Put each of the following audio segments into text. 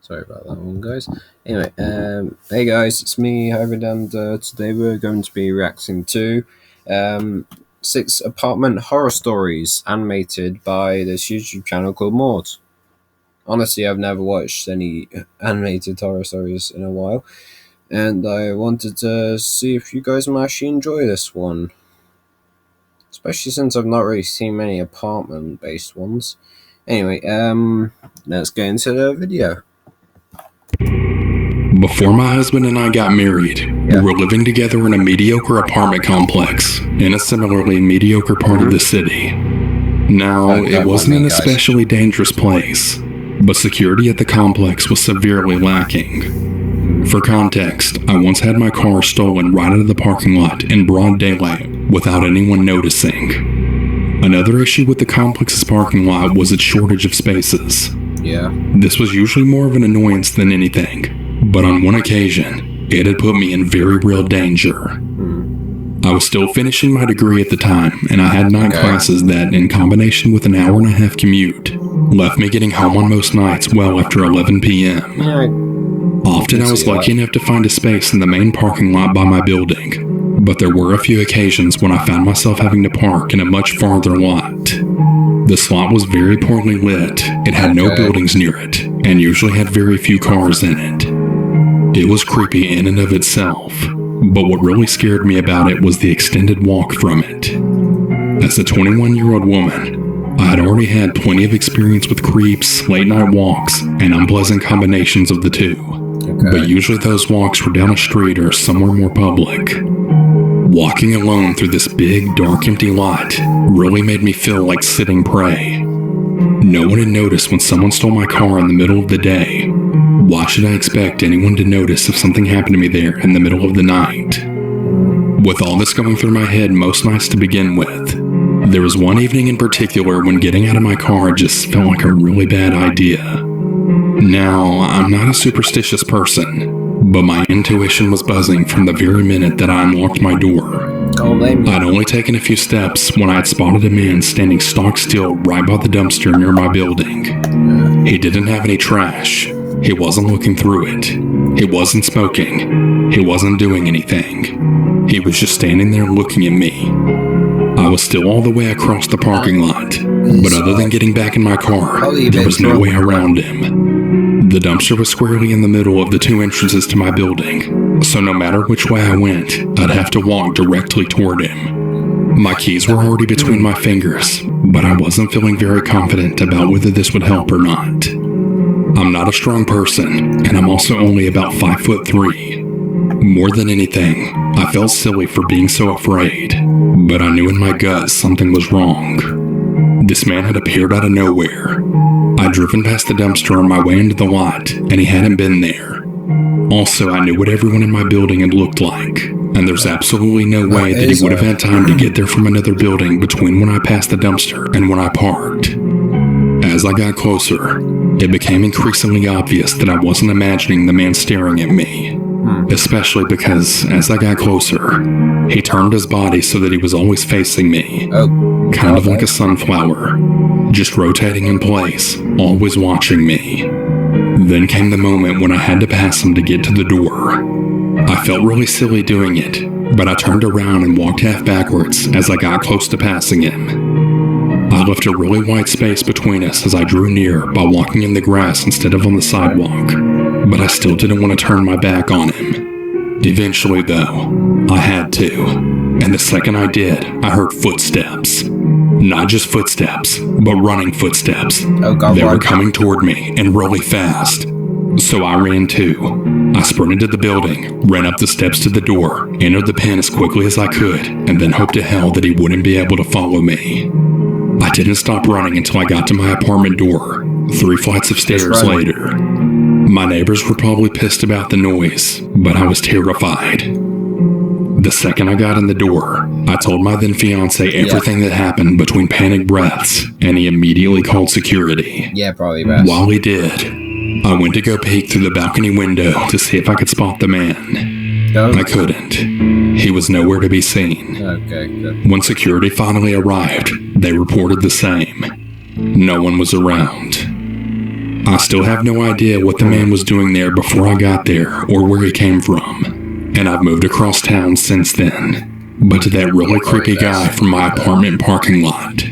Sorry about that one, guys. Anyway, hey guys, it's me, Hybrid, and today we're going to be reacting to 6 apartment horror stories animated by this YouTube channel called Maud. Honestly, I've never watched any animated horror stories in a while, and I wanted to see if you guys might actually enjoy this one. Especially since I've not really seen many apartment-based ones. Anyway, let's get into the video. Before my husband and I got married, we were living together in a mediocre apartment complex in a similarly mediocre part of the city. Now, it wasn't an especially dangerous place, but security at the complex was severely lacking. For context, I once had my car stolen right out of the parking lot in broad daylight without anyone noticing. Another issue with the complex's parking lot was its shortage of spaces. This was usually more of an annoyance than anything, but on one occasion, it had put me in very real danger. I was still finishing my degree at the time, and I had night classes that, in combination with an hour-and-a-half commute, left me getting home on most nights well after 11 p.m. Often I was lucky enough to find a space in the main parking lot by my building, but there were a few occasions when I found myself having to park in a much farther lot. The slot was very poorly lit, it had no buildings near it, and usually had very few cars in it. It was creepy in and of itself, but what really scared me about it was the extended walk from it. As a 21-year-old woman, I had already had plenty of experience with creeps, late-night walks, and unpleasant combinations of the two. But usually those walks were down a street or somewhere more public. Walking alone through this big, dark, empty lot really made me feel like sitting prey. No one had noticed when someone stole my car in the middle of the day. Why should I expect anyone to notice if something happened to me there in the middle of the night? With all this going through my head most nights to begin with, there was one evening in particular when getting out of my car just felt like a really bad idea. Now, I'm not a superstitious person, but my intuition was buzzing from the very minute that I unlocked my door. I'd only taken a few steps when I had spotted a man standing stock still right by the dumpster near my building. He didn't have any trash. He wasn't looking through it. He wasn't smoking. He wasn't doing anything. He was just standing there looking at me. I was still all the way across the parking lot, but other than getting back in my car, there was no way around him. The dumpster was squarely in the middle of the 2 entrances to my building, so no matter which way I went, I'd have to walk directly toward him. My keys were already between my fingers, but I wasn't feeling very confident about whether this would help or not. I'm not a strong person, and I'm also only about 5'3". More than anything, I felt silly for being so afraid, but I knew in my gut something was wrong. This man had appeared out of nowhere. I'd driven past the dumpster on my way into the lot, and he hadn't been there. Also, I knew what everyone in my building had looked like, and there's absolutely no way that he would have had time to get there from another building between when I passed the dumpster and when I parked. As I got closer, it became increasingly obvious that I wasn't imagining the man staring at me. Especially because, as I got closer, he turned his body so that he was always facing me. Kind of like a sunflower, just rotating in place, always watching me. Then came the moment when I had to pass him to get to the door. I felt really silly doing it, but I turned around and walked half backwards as I got close to passing him. I left a really wide space between us as I drew near by walking in the grass instead of on the sidewalk, but I still didn't want to turn my back on him. Eventually, though, I had to, and the second I did, I heard footsteps. Not just footsteps, but running footsteps. They were coming toward me, and really fast. So I ran too. I sprinted to the building, ran up the steps to the door, entered the pen as quickly as I could, and then hoped to hell that he wouldn't be able to follow me. I didn't stop running until I got to my apartment door, 3 flights of stairs later. My neighbors were probably pissed about the noise, but I was terrified. The second I got in the door, I told my then fiance everything that happened between panic breaths, and he immediately called security. Probably best. While he did, I went to go peek through the balcony window to see if I could spot the man. I couldn't. He was nowhere to be seen. Good. When security finally arrived, they reported the same. No one was around. I still have no idea what the man was doing there before I got there or where he came from, and I've moved across town since then. But to that really creepy guy from my apartment parking lot,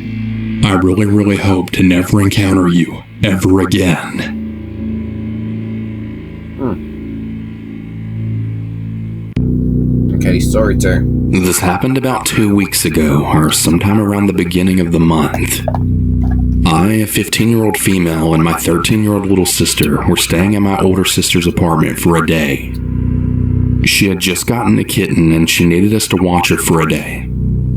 I really hope to never encounter you ever again. Okay, story 2. This happened about 2 weeks ago, or sometime around the beginning of the month. I, a 15-year-old female, and my 13-year-old little sister were staying at my older sister's apartment for a day. She had just gotten a kitten and she needed us to watch her for a day.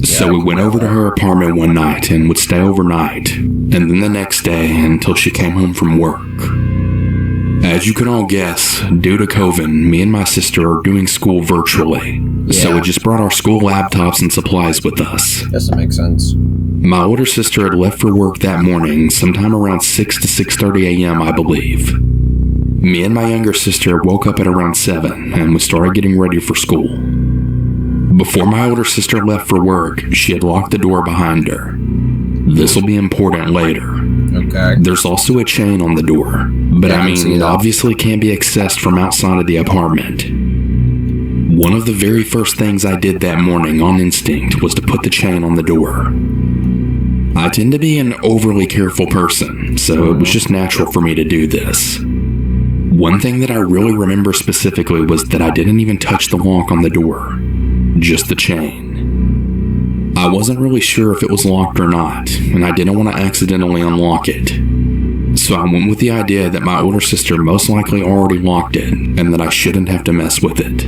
So we went over to her apartment one night and would stay overnight, and then the next day until she came home from work. As you can all guess, due to COVID, me and my sister are doing school virtually, so we just brought our school laptops and supplies with us. Doesn't make sense. My older sister had left for work that morning, sometime around 6 to 6:30 a.m., I believe. Me and my younger sister woke up at around 7, and we started getting ready for school. Before my older sister left for work, she had locked the door behind her. This will be important later. Okay. There's also a chain on the door, but I mean, it obviously can't be accessed from outside of the apartment. One of the very first things I did that morning on instinct was to put the chain on the door. I tend to be an overly careful person, so it was just natural for me to do this. One thing that I really remember specifically was that I didn't even touch the lock on the door, just the chain. I wasn't really sure if it was locked or not, and I didn't want to accidentally unlock it. So I went with the idea that my older sister most likely already locked it, and that I shouldn't have to mess with it.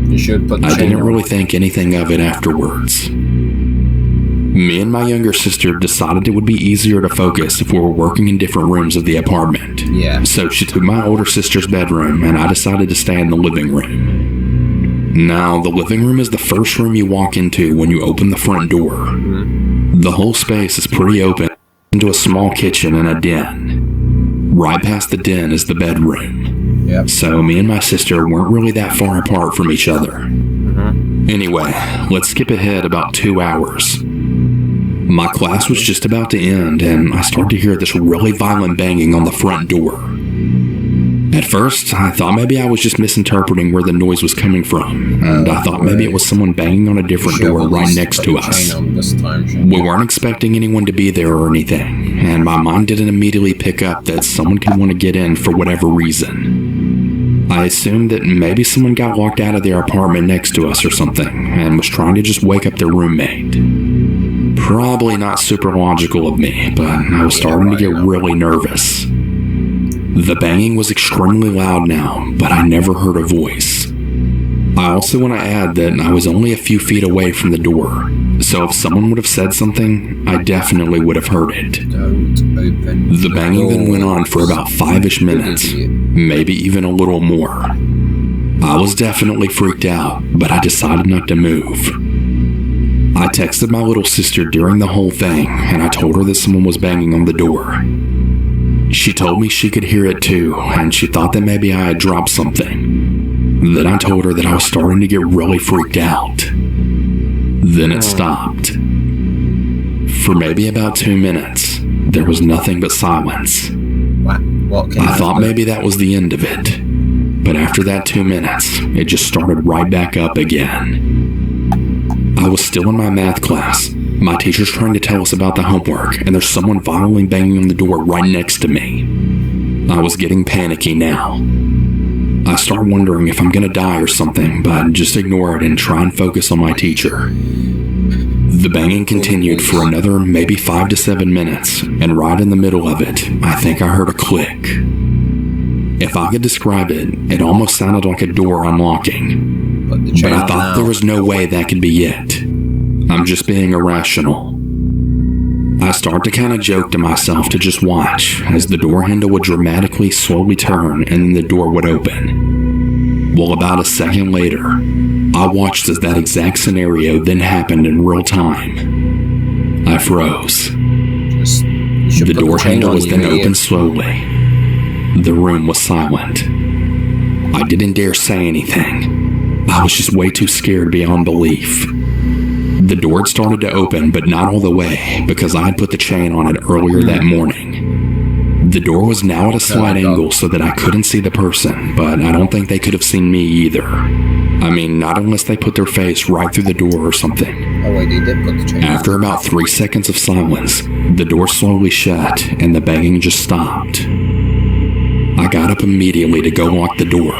You should put the chain I didn't on. really think anything of it afterwards. Me and my younger sister decided it would be easier to focus if we were working in different rooms of the apartment. Yeah. So she took my older sister's bedroom, and I decided to stay in the living room. Now, the living room is the first room you walk into when you open the front door. The whole space is pretty open into a small kitchen and a den. Right past the den is the bedroom. Yep. So me and my sister weren't really that far apart from each other. Anyway, let's skip ahead about 2 hours. My class was just about to end, and I started to hear this really violent banging on the front door. At first, I thought maybe I was just misinterpreting where the noise was coming from, and I thought maybe it was someone banging on a different door right next to us. We weren't expecting anyone to be there or anything, and my mind didn't immediately pick up that someone could want to get in for whatever reason. I assumed that maybe someone got locked out of their apartment next to us or something, and was trying to just wake up their roommate. Probably not super logical of me, but I was starting to get really nervous. The banging was extremely loud now, but I never heard a voice. I also want to add that I was only a few feet away from the door, so if someone would have said something, I definitely would have heard it. Don't open The banging then went on for about 5-ish minutes, maybe even a little more. I was definitely freaked out, but I decided not to move. I texted my little sister during the whole thing, and I told her that someone was banging on the door. She told me she could hear it too, and she thought that maybe I had dropped something. Then I told her that I was starting to get really freaked out. Then it stopped. For maybe about 2 minutes, there was nothing but silence. What came I thought after? maybe that was the end of it. But after that 2 minutes, it just started right back up again. I was still in my math class. My teacher's trying to tell us about the homework, and there's someone violently banging on the door right next to me. I was getting panicky now. I start wondering if I'm gonna die or something, but just ignore it and try and focus on my teacher. The banging continued for another maybe 5 to 7 minutes, and right in the middle of it, I think I heard a click. If I could describe it, it almost sounded like a door unlocking. But I thought there was no way that could be it. I'm just being irrational. I start to kind of joke to myself to just watch as the door handle would dramatically slowly turn and then the door would open. Well, about a second later, I watched as that exact scenario then happened in real time. I froze. The door handle was then opened slowly. The room was silent. I didn't dare say anything. I was just way too scared beyond belief. The door had started to open, but not all the way, because I had put the chain on it earlier that morning. The door was now at a slight angle so that I couldn't see the person, but I don't think they could have seen me either. I mean, not unless they put their face right through the door or something. Oh wait, they did put the chain. After about 3 seconds of silence, the door slowly shut and the banging just stopped. I got up immediately to go lock the door.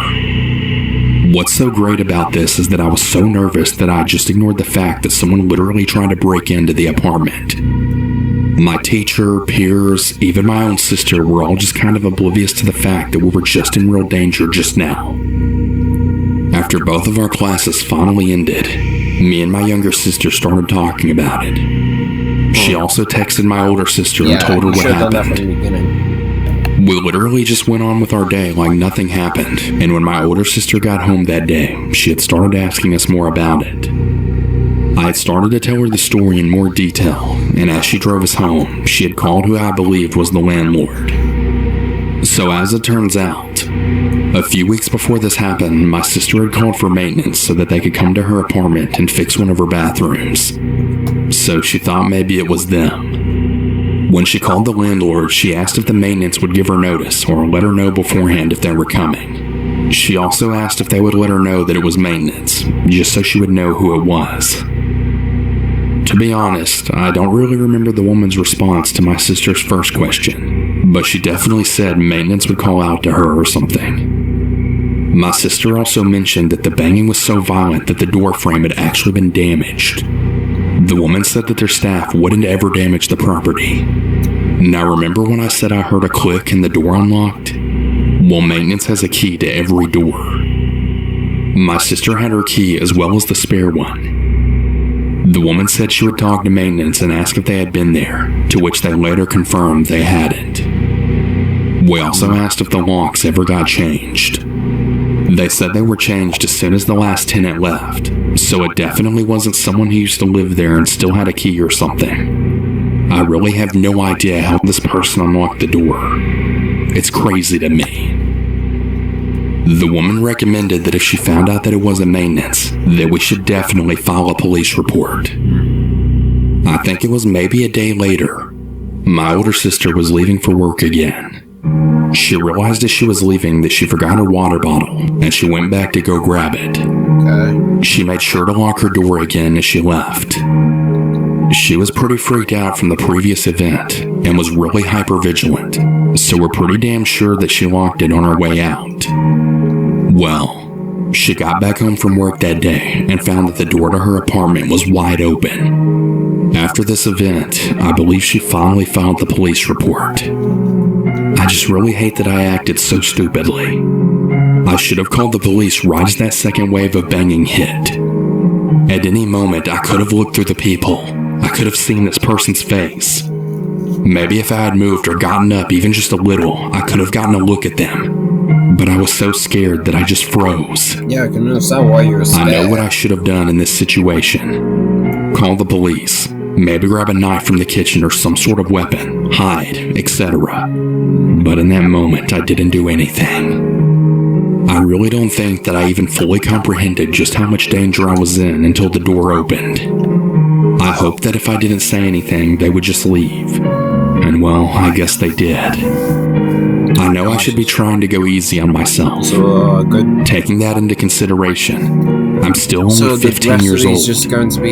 What's so great about this is that I was so nervous that I just ignored the fact that someone literally tried to break into the apartment. My teacher, peers, even my own sister were all just kind of oblivious to the fact that we were just in real danger just now. After both of our classes finally ended, me and my younger sister started talking about it. She also texted my older sister and told her what happened. We literally just went on with our day like nothing happened, and when my older sister got home that day, she had started asking us more about it. I had started to tell her the story in more detail, and as she drove us home, she had called who I believed was the landlord. So as it turns out, a few weeks before this happened, my sister had called for maintenance so that they could come to her apartment and fix one of her bathrooms. So she thought maybe it was them. When she called the landlord, she asked if the maintenance would give her notice or let her know beforehand if they were coming. She also asked if they would let her know that it was maintenance, just so she would know who it was. To be honest, I don't really remember the woman's response to my sister's first question, but she definitely said maintenance would call out to her or something. My sister also mentioned that the banging was so violent that the door frame had actually been damaged. The woman said that their staff wouldn't ever damage the property. Now remember when I said I heard a click and the door unlocked? Well, maintenance has a key to every door. My sister had her key as well as the spare one. The woman said she would talk to maintenance and ask if they had been there, to which they later confirmed they hadn't. We also asked if the locks ever got changed. They said they were changed as soon as the last tenant left, so it definitely wasn't someone who used to live there and still had a key or something. I really have no idea how this person unlocked the door. It's crazy to me. The woman recommended that if she found out that it wasn't maintenance, that we should definitely file a police report. I think it was maybe a day later. My older sister was leaving for work again. She realized as she was leaving that she forgot her water bottle, and she went back to go grab it. Okay. She made sure to lock her door again as she left. She was pretty freaked out from the previous event, and was really hypervigilant, so we're pretty damn sure that she locked it on her way out. Well, she got back home from work that day, and found that the door to her apartment was wide open. After this event, I believe she finally filed the police report. I just really hate that I acted so stupidly. I should have called the police right as that second wave of banging hit. At any moment, I could have looked through the people. I could have seen this person's face. Maybe if I had moved or gotten up even just a little, I could have gotten a look at them. But I was so scared that I just froze. Yeah, I can understand why you were scared. I know what I should have done in this situation. Call the police. Maybe grab a knife from the kitchen or some sort of weapon, hide, etc. But in that moment, I didn't do anything. I really don't think that I even fully comprehended just how much danger I was in until the door opened. I hoped that if I didn't say anything, they would just leave. And well, I guess they did. I know I should be trying to go easy on myself. So, good. Taking that into consideration, I'm still only 15 years old.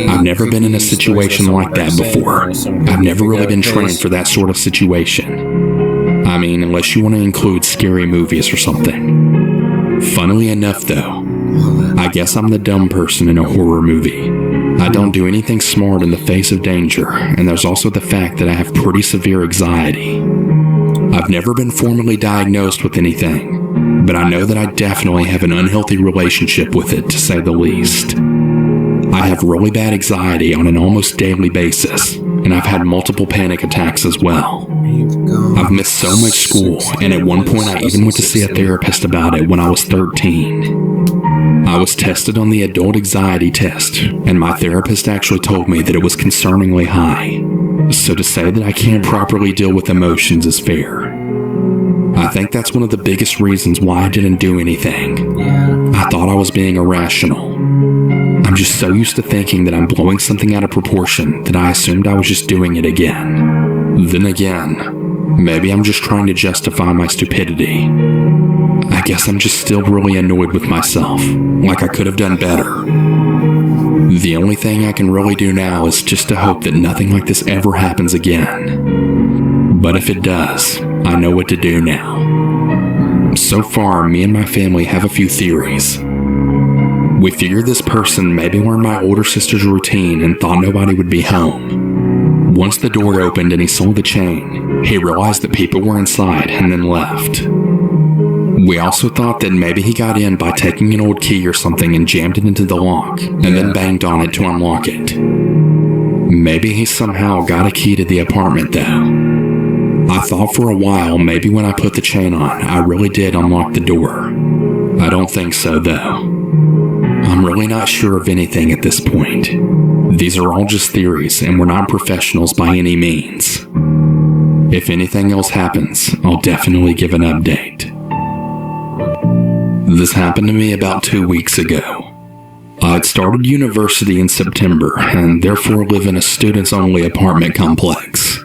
I've never been in a situation like that before. I've never really been trained for that sort of situation. I mean, unless you want to include scary movies or something. Funnily enough though, I guess I'm the dumb person in a horror movie. I don't do anything smart in the face of danger, and there's also the fact that I have pretty severe anxiety. I've never been formally diagnosed with anything, but I know that I definitely have an unhealthy relationship with it, to say the least. I have really bad anxiety on an almost daily basis, and I've had multiple panic attacks as well. I've missed so much school, and at one point I even went to see a therapist about it when I was 13. I was tested on the adult anxiety test, and my therapist actually told me that it was concerningly high. So to say that I can't properly deal with emotions is fair. I think that's one of the biggest reasons why I didn't do anything. I thought I was being irrational. I'm just so used to thinking that I'm blowing something out of proportion that I assumed I was just doing it again. Then again, Maybe I'm just trying to justify my stupidity. I guess I'm just still really annoyed with myself, like I could have done better. The only thing I can really do now is just to hope that nothing like this ever happens again. But if it does, I know what to do now. So far, me and my family have a few theories. We figured this person maybe learned my older sister's routine and thought nobody would be home. Once the door opened and he saw the chain, he realized that people were inside and then left. We also thought that maybe he got in by taking an old key or something and jammed it into the lock, and then banged on it to unlock it. Maybe he somehow got a key to the apartment though. I thought for a while maybe when I put the chain on, I really did unlock the door. I don't think so though. I'm really not sure of anything at this point. These are all just theories and we're not professionals by any means. If anything else happens, I'll definitely give an update. This happened to me about 2 weeks ago. I'd started university in September and therefore live in a students-only apartment complex.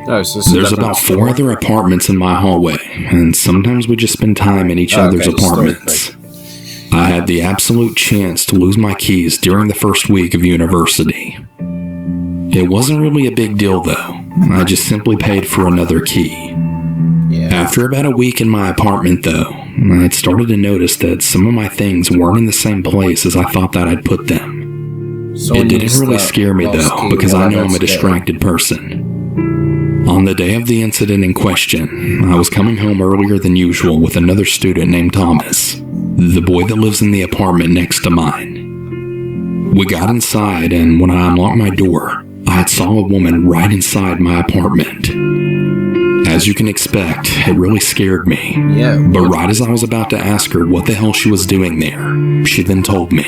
There's about 4 other apartments in my hallway, and sometimes we just spend time in each other's apartments. I had the absolute chance to lose my keys during the first week of university. It wasn't really a big deal though. I just simply paid for another key. After about a week in my apartment though, I'd started to notice that some of my things weren't in the same place as I thought that I'd put them. It didn't really scare me though, because I know I'm a distracted person. On the day of the incident in question, I was coming home earlier than usual with another student named Thomas, the boy that lives in the apartment next to mine. We got inside, and when I unlocked my door, I saw a woman right inside my apartment. As you can expect, it really scared me. But right as I was about to ask her what the hell she was doing there, she then told me,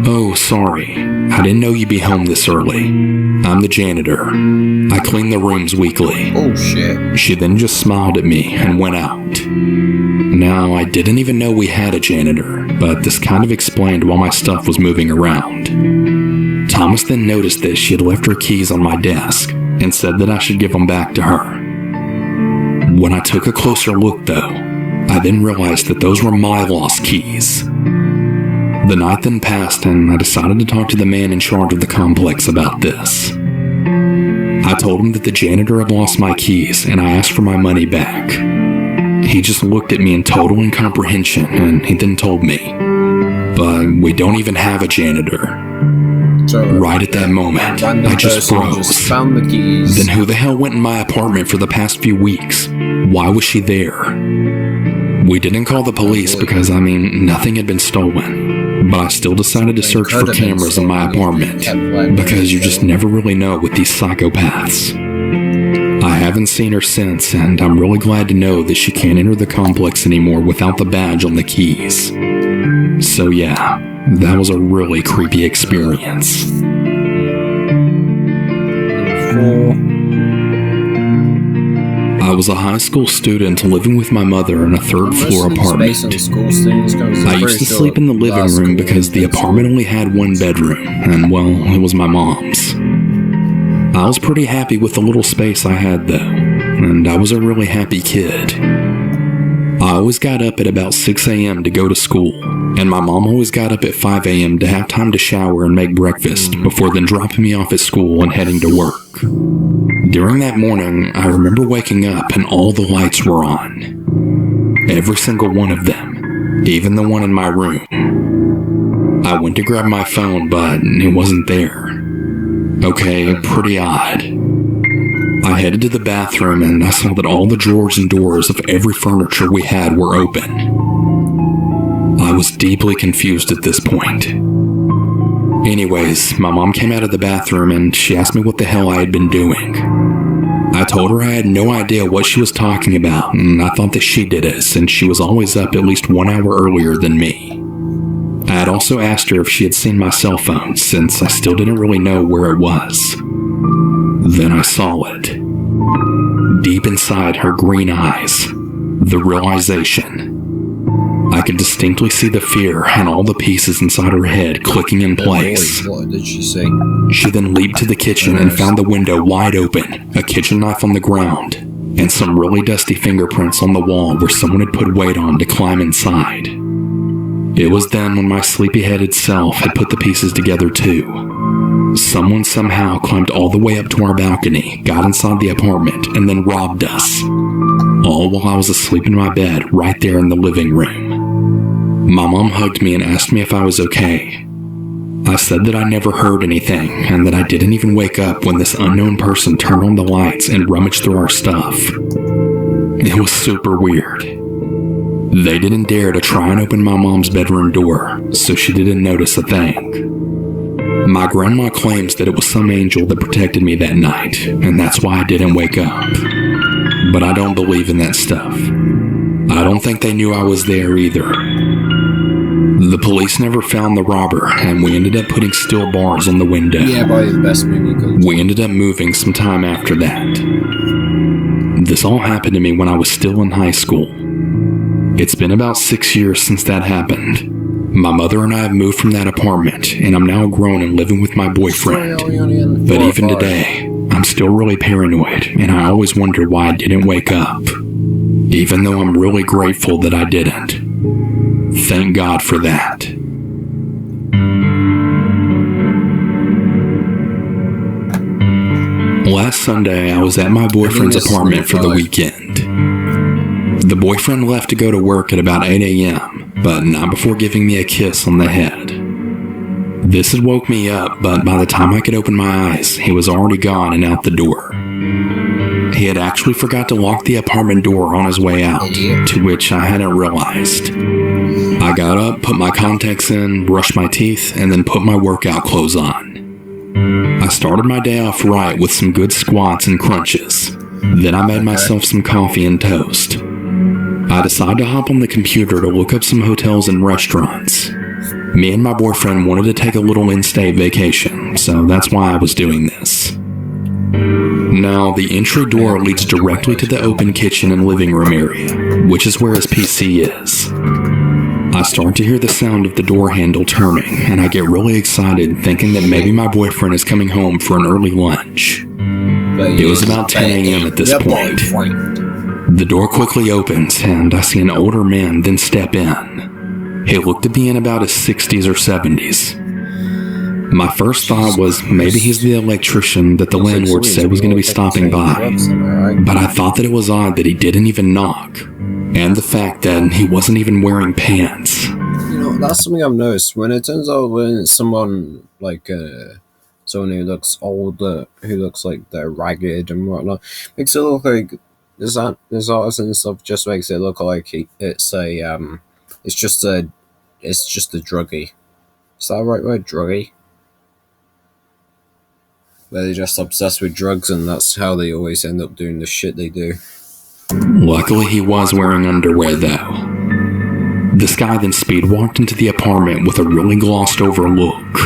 "Oh, sorry, I didn't know you'd be home this early. I'm the janitor. I clean the rooms weekly." Oh shit. She then just smiled at me and went out. Now, I didn't even know we had a janitor, but this kind of explained why my stuff was moving around. Thomas then noticed that she had left her keys on my desk and said that I should give them back to her. When I took a closer look though, I then realized that those were my lost keys. The night then passed and I decided to talk to the man in charge of the complex about this. I told him that the janitor had lost my keys and I asked for my money back. He just looked at me in total incomprehension and he then told me, "But we don't even have a janitor." Right at that moment, I just froze. Found the keys. Then who the hell went in my apartment for the past few weeks? Why was she there? We didn't call the police because, nothing had been stolen. But I still decided to search for cameras in my apartment, because you just never really know with these psychopaths. I haven't seen her since, and I'm really glad to know that she can't enter the complex anymore without the badge on the keys. So yeah, that was a really creepy experience. I was a high school student living with my mother in a third-floor apartment. I used to sleep in the living room because the apartment only had one bedroom, and well, it was my mom's. I was pretty happy with the little space I had though, and I was a really happy kid. I always got up at about 6 a.m. to go to school, and my mom always got up at 5 a.m. to have time to shower and make breakfast before then dropping me off at school and heading to work. During that morning, I remember waking up and all the lights were on. Every single one of them, even the one in my room. I went to grab my phone, but it wasn't there. Okay, pretty odd. I headed to the bathroom and I saw that all the drawers and doors of every furniture we had were open. I was deeply confused at this point. Anyways, my mom came out of the bathroom and she asked me what the hell I had been doing. I told her I had no idea what she was talking about, and I thought that she did it since she was always up at least 1 hour earlier than me. I had also asked her if she had seen my cell phone since I still didn't really know where it was. Then I saw it. Deep inside her green eyes, the realization. I could distinctly see the fear and all the pieces inside her head clicking in place. What did she say? She then leaped to the kitchen and found the window wide open, a kitchen knife on the ground, and some really dusty fingerprints on the wall where someone had put weight on to climb inside. It was then when my sleepy-headed self had put the pieces together too. Someone somehow climbed all the way up to our balcony, got inside the apartment, and then robbed us. All while I was asleep in my bed right there in the living room. My mom hugged me and asked me if I was okay. I said that I never heard anything and that I didn't even wake up when this unknown person turned on the lights and rummaged through our stuff. It was super weird. They didn't dare to try and open my mom's bedroom door, so she didn't notice a thing. My grandma claims that it was some angel that protected me that night, and that's why I didn't wake up. But I don't believe in that stuff. I don't think they knew I was there either. The police never found the robber, and we ended up putting steel bars on the window. Yeah, probably the best movie could. We ended up moving some time after that. This all happened to me when I was still in high school. It's been about 6 years since that happened. My mother and I have moved from that apartment, and I'm now grown and living with my boyfriend. But even today, I'm still really paranoid, and I always wonder why I didn't wake up. Even though I'm really grateful that I didn't. Thank God for that. Last Sunday, I was at my boyfriend's apartment for the weekend. The boyfriend left to go to work at about 8 a.m., but not before giving me a kiss on the head. This had woke me up, but by the time I could open my eyes, he was already gone and out the door. He had actually forgot to lock the apartment door on his way out, to which I hadn't realized. I got up, put my contacts in, brushed my teeth, and then put my workout clothes on. I started my day off right with some good squats and crunches. Then I made myself some coffee and toast. I decided to hop on the computer to look up some hotels and restaurants. Me and my boyfriend wanted to take a little in-state vacation, so that's why I was doing this. Now, the entry door leads directly to the open kitchen and living room area, which is where his PC is. I start to hear the sound of the door handle turning, and I get really excited thinking that maybe my boyfriend is coming home for an early lunch. It was about 10 a.m. at this point. The door quickly opens, and I see an older man then step in. He looked to be in about his 60s or 70s. My first thought was maybe he's the electrician that the landlord said was going to be stopping by, but I thought that it was odd that he didn't even knock, and the fact that he wasn't even wearing pants. You know, that's something I've noticed. When it turns out when it's someone like someone who looks older, who looks like they're ragged and whatnot, makes it look like there's artists and stuff. Just makes it look like it's just a druggie. Is that the right word, druggie? Where they're just obsessed with drugs, and that's how they always end up doing the shit they do. Luckily, he was wearing underwear, though. This guy then speed-walked into the apartment with a really glossed-over look.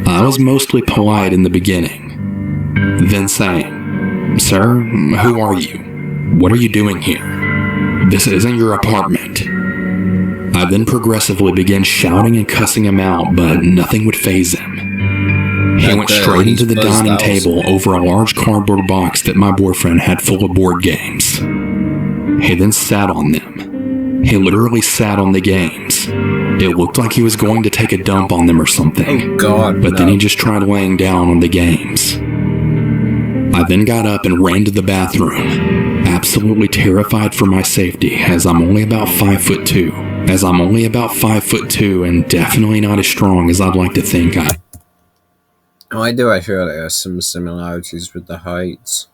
I was mostly polite in the beginning, then saying, "Sir, who are you? What are you doing here? This isn't your apartment." I then progressively began shouting and cussing him out, but nothing would faze him. He went straight into the dining table over a large cardboard box that my boyfriend had full of board games. He then sat on them. He literally sat on the games. It looked like he was going to take a dump on them or something. Oh God, but then he just tried laying down on the games. I then got up and ran to the bathroom, absolutely terrified for my safety as I'm only about 5'2". And definitely not as strong as I'd like to think I I feel like there's some similarities with the heights.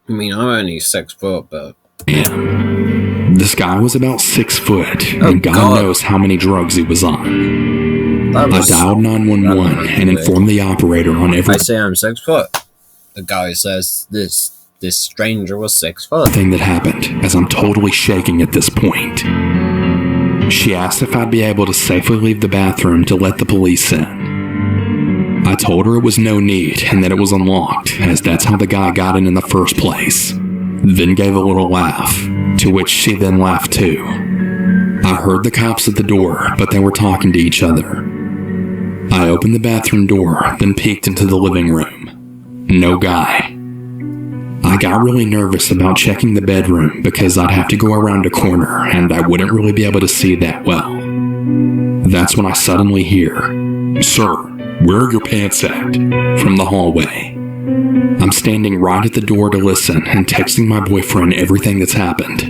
I mean, I'm only 6 foot, but... am. This guy was about 6 foot, and God knows how many drugs he was on. I dialed 911 and informed the operator on every... I say I'm 6 foot. The guy says this stranger was 6 foot. ...thing that happened, as I'm totally shaking at this point. She asked if I'd be able to safely leave the bathroom to let the police in. I told her it was no need and that it was unlocked, as that's how the guy got in the first place. Then gave a little laugh, to which she then laughed too. I heard the cops at the door, but they were talking to each other. I opened the bathroom door, then peeked into the living room. No guy. I got really nervous about checking the bedroom because I'd have to go around a corner and I wouldn't really be able to see that well. That's when I suddenly hear, "Sir, where are your pants at?" from the hallway. I'm standing right at the door to listen and texting my boyfriend everything that's happened.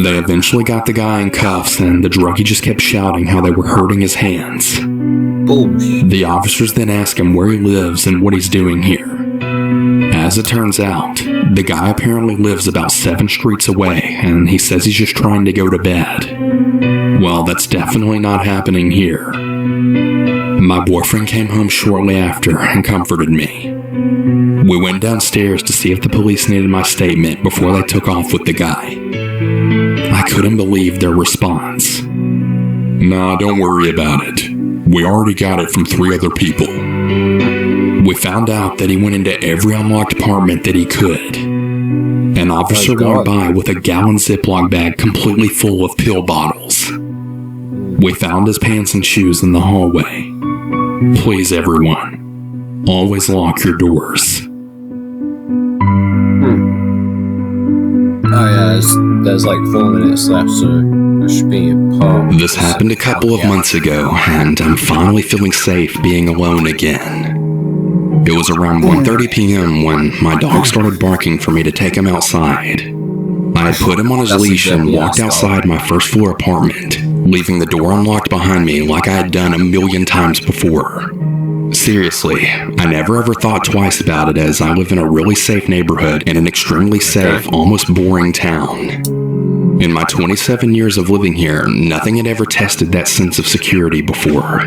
They eventually got the guy in cuffs and the druggie just kept shouting how they were hurting his hands. Bullshit. The officers then ask him where he lives and what he's doing here. As it turns out, the guy apparently lives about 7 streets away and he says he's just trying to go to bed. Well, that's definitely not happening here. My boyfriend came home shortly after and comforted me. We went downstairs to see if the police needed my statement before they took off with the guy. I couldn't believe their response. "Nah, don't worry about it. We already got it from 3 other people." We found out that he went into every unlocked apartment that he could. An officer walked by with a gallon Ziploc bag completely full of pill bottles. We found his pants and shoes in the hallway. Please, everyone, always lock your doors. Oh yeah, there's like 4 minutes left, so there should be a part. This happened a couple of months ago, and I'm finally feeling safe being alone again. It was around 1:30 p.m. when my dog started barking for me to take him outside. I had put him on his leash and walked outside my first floor apartment, leaving the door unlocked behind me like I had done a million times before. Seriously, I never ever thought twice about it as I live in a really safe neighborhood in an extremely safe, almost boring town. In my 27 years of living here, nothing had ever tested that sense of security before.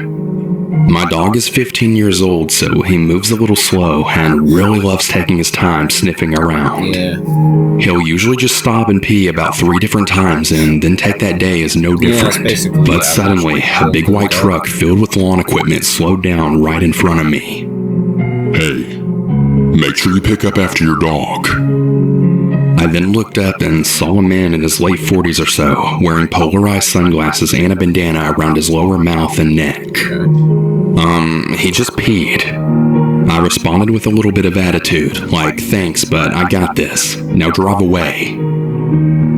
My dog is 15 years old, so he moves a little slow and really loves taking his time sniffing around. Yeah. He'll usually just stop and pee about 3 different times and then take that day as no different. But suddenly, a big white truck filled with lawn equipment slowed down right in front of me. "Hey, make sure you pick up after your dog." I then looked up and saw a man in his late 40s or so, wearing polarized sunglasses and a bandana around his lower mouth and neck. He just peed. I responded with a little bit of attitude, like, "Thanks, but I got this. Now drive away."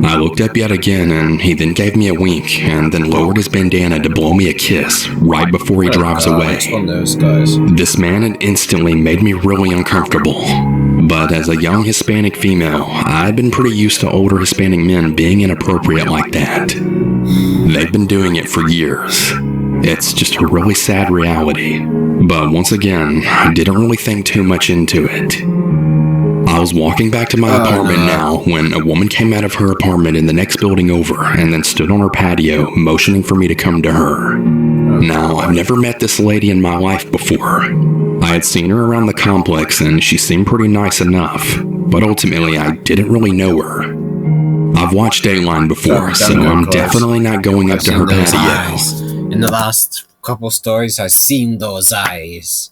I looked up yet again, and he then gave me a wink, and then lowered his bandana to blow me a kiss right before he drives away. It's one of those guys. This man had instantly made me really uncomfortable. But as a young Hispanic female, I'd been pretty used to older Hispanic men being inappropriate like that. They've been doing it for years. It's just a really sad reality. But once again, I didn't really think too much into it. I was walking back to my apartment now when a woman came out of her apartment in the next building over and then stood on her patio, motioning for me to come to her. Now, I've never met this lady in my life before. I had seen her around the complex and she seemed pretty nice enough, but ultimately I didn't really know her. I've watched Dateline before, so I'm definitely not going up to her patio. In the last couple stories, I've seen those eyes.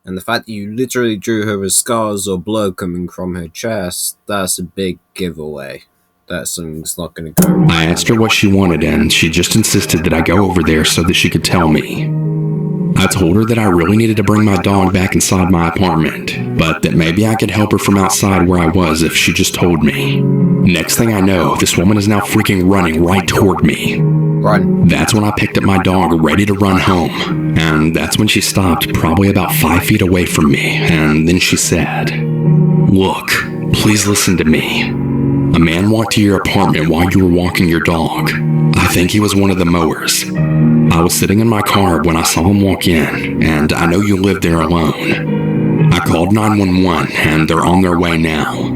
And the fact that you literally drew her with scars or blood coming from her chest, that's a big giveaway. That something's not going to go wrong. I asked her what she wanted, and she just insisted that I go over there so that she could tell me. I told her that I really needed to bring my dog back inside my apartment, but that maybe I could help her from outside where I was if she just told me. Next thing I know, this woman is now freaking running right toward me. Run. That's when I picked up my dog ready to run home, and that's when she stopped probably about 5 feet away from me, and then she said, "Look, please listen to me. A man walked to your apartment while you were walking your dog. I think he was one of the mowers. I was sitting in my car when I saw him walk in, and I know you live there alone. I called 911, and they're on their way now."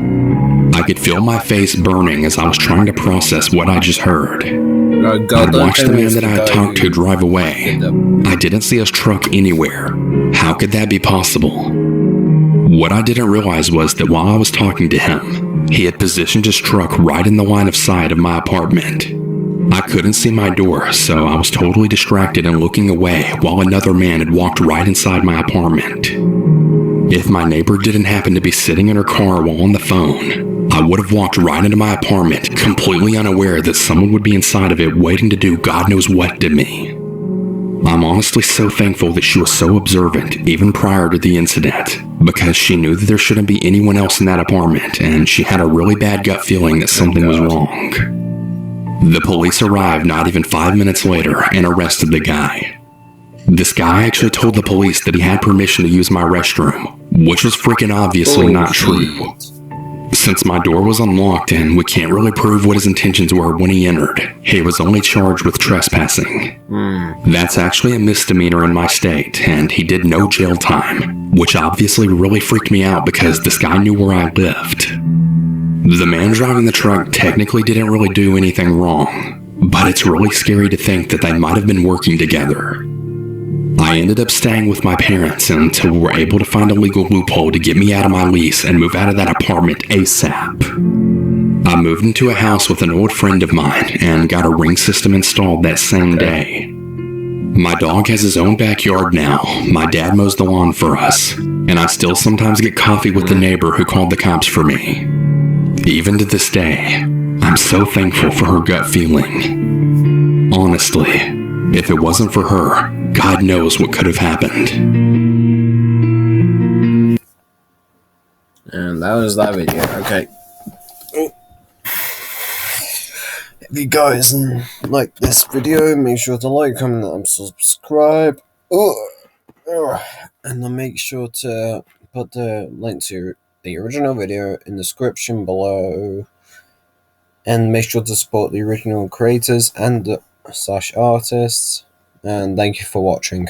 I could feel my face burning as I was trying to process what I just heard. I'd watched the man that I had talked to drive away. I didn't see his truck anywhere. How could that be possible? What I didn't realize was that while I was talking to him, he had positioned his truck right in the line of sight of my apartment. I couldn't see my door, so I was totally distracted and looking away while another man had walked right inside my apartment. If my neighbor didn't happen to be sitting in her car while on the phone, I would have walked right into my apartment, completely unaware that someone would be inside of it waiting to do God knows what to me. I'm honestly so thankful that she was so observant even prior to the incident, because she knew that there shouldn't be anyone else in that apartment, and she had a really bad gut feeling that something was wrong. The police arrived not even 5 minutes later and arrested the guy. This guy actually told the police that he had permission to use my restroom, which was freaking obviously not true. Since my door was unlocked and we can't really prove what his intentions were when he entered, he was only charged with trespassing. That's actually a misdemeanor in my state, and he did no jail time, which obviously really freaked me out because this guy knew where I lived. The man driving the truck technically didn't really do anything wrong, but it's really scary to think that they might have been working together. I ended up staying with my parents until we were able to find a legal loophole to get me out of my lease and move out of that apartment ASAP. I moved into a house with an old friend of mine and got a ring system installed that same day. My dog has his own backyard now, my dad mows the lawn for us, and I still sometimes get coffee with the neighbor who called the cops for me. Even to this day, I'm so thankful for her gut feeling. Honestly, if it wasn't for her, God knows what could have happened. And that was that video. Okay. If you guys like this video, make sure to like, comment, and subscribe. And then make sure to put the link to the original video in the description below. And make sure to support the original creators and /artists. And thank you for watching.